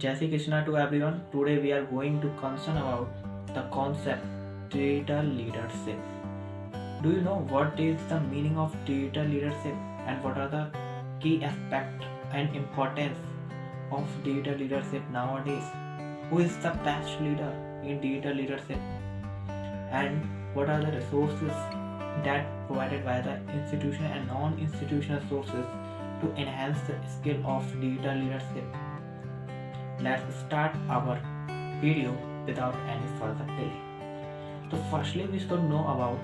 Jai Shri Krishna to everyone. Today we are going to concern about the concept digital leadership. Do you know what is the meaning of digital leadership and what are the key aspects and importance of digital leadership nowadays? Who is the best leader in digital leadership and what are the resources that provided by the institutional and non-institutional sources to enhance the skill of digital leadership? Let's start our video without any further delay. So firstly we should know about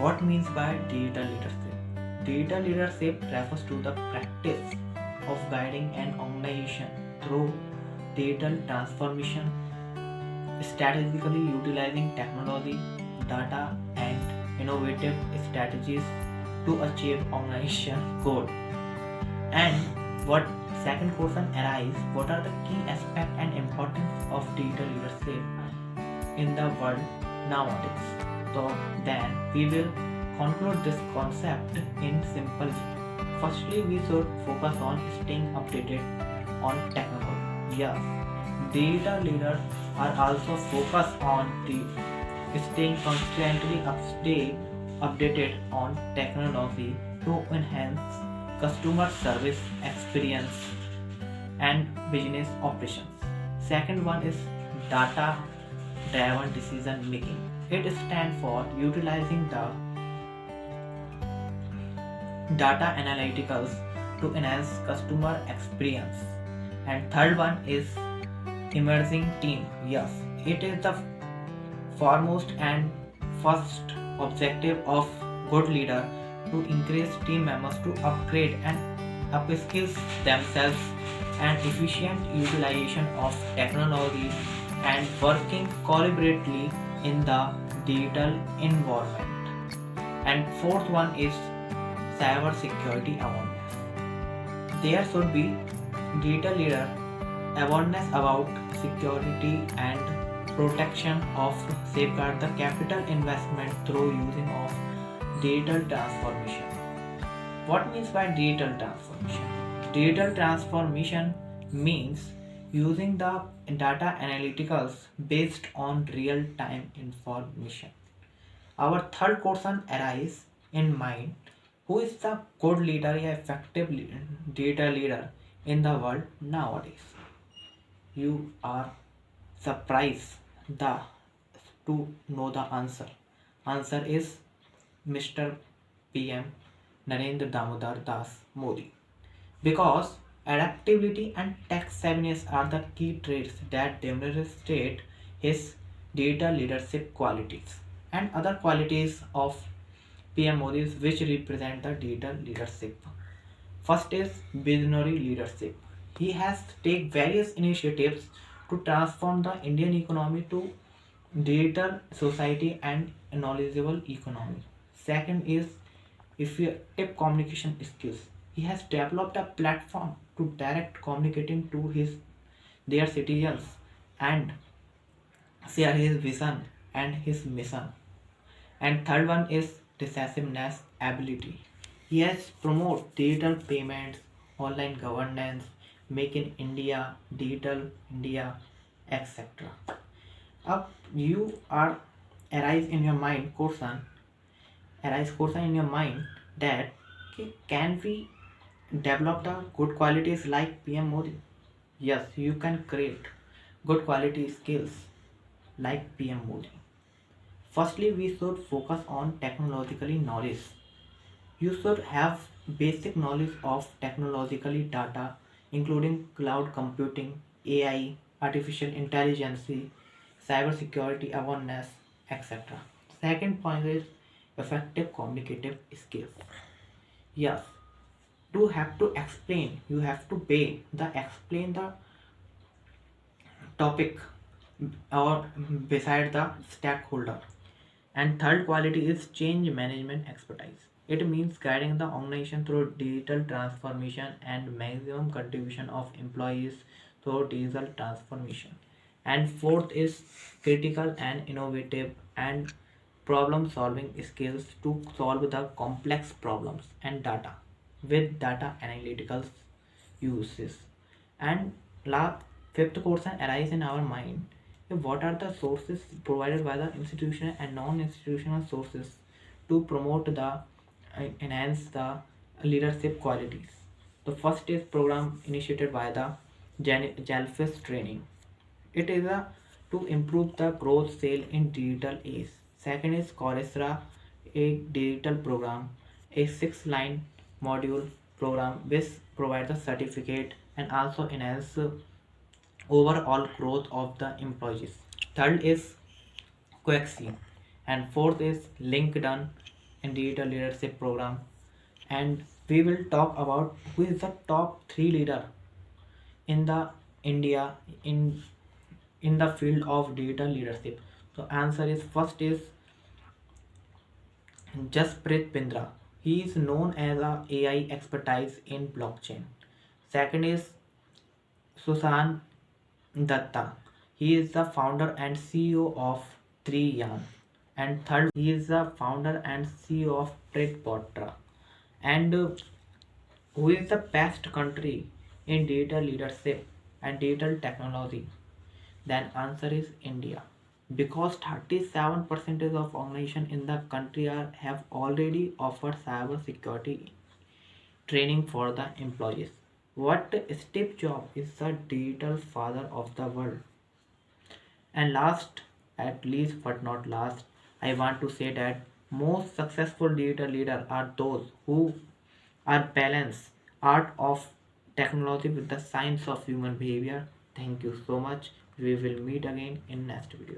what means by digital leadership. Digital leadership refers to the practice of guiding an organization through digital transformation, strategically utilizing technology, data, and innovative strategies to achieve organization goal. And what second question arises, what are the key aspects and importance of digital leadership in the world nowadays? So then we will conclude this concept in simple way. Firstly, we should focus on staying updated on technology. Yes, digital leaders are also focused on the staying constantly updated on technology to enhance customer service experience and business operations. Second one is data driven decision making. It stands for utilizing the data analyticals to enhance customer experience. And third one is emerging team. Yes, it is the foremost and first objective of good leader to encourage team members to upgrade and upskill themselves and efficient utilization of technology and working collaboratively in the digital environment. And fourth one is cyber security awareness. There should be digital leader awareness about security and protection of safeguard the capital investment through using of digital transformation. What means by digital transformation? Digital transformation means using the data analyticals based on real time information. Our third question arises in mind, who is the good leader, a effective data leader in the world nowadays? You are surprised the to know the answer. Answer is Mr. PM Narendra Damodar Das Modi. Because adaptability and tech savviness are the key traits that demonstrate his data leadership qualities and other qualities of PM Modi's which represent the data leadership. First is visionary leadership. He has taken various initiatives to transform the Indian economy to digital society and knowledgeable economy. Second is effective communication skills. He has developed a platform to direct communicating to his their citizens and share his vision and his mission. And third one is decisiveness ability. He has promoted digital payments, online governance, make in India, digital India, etc. Up you are arise in your mind question arise question in your mind that can we develop the good qualities like PM Modi? Yes, you can create good quality skills like PM Modi. Firstly, we should focus on technologically knowledge. You should have basic knowledge of technologically data, including cloud computing, AI, artificial intelligence, cyber security awareness, etc. Second point is effective communicative skills. Yes, to have to explain, you have to pay the explain the topic or beside the stakeholder. And third quality is change management expertise. It means guiding the organization through digital transformation and maximum contribution of employees through digital transformation. And fourth is critical and innovative and problem solving skills to solve the complex problems and data with data analytical uses. And Fifth question arises in our mind. What are the sources provided by the institutional and non-institutional sources to promote enhance the leadership qualities? The first is program initiated by the Jalfis training. It is to improve the growth sale in digital age. Second is Coursera, a digital program, a 6-line module program which provides a certificate and also enhance overall growth of the employees. Third is Quexi, and fourth is LinkedIn and digital leadership program. And we will talk about who is the top three leader in the India in the field of digital leadership. So answer is first is Jasprit Pindra. He is known as a AI expertise in blockchain. Second is Susan Datta. He is the founder and CEO of 3Yarn. And third, he is the founder and CEO of Tritpotra. And who is the best country in digital leadership and digital technology? Then answer is India. Because 37% of organizations in the country have already offered cyber security training for the employees. What Steve Jobs is the digital father of the world. And last, at least but not last, I want to say that most successful digital leaders are those who are balance art of technology with the science of human behavior. Thank you so much. We will meet again in next video.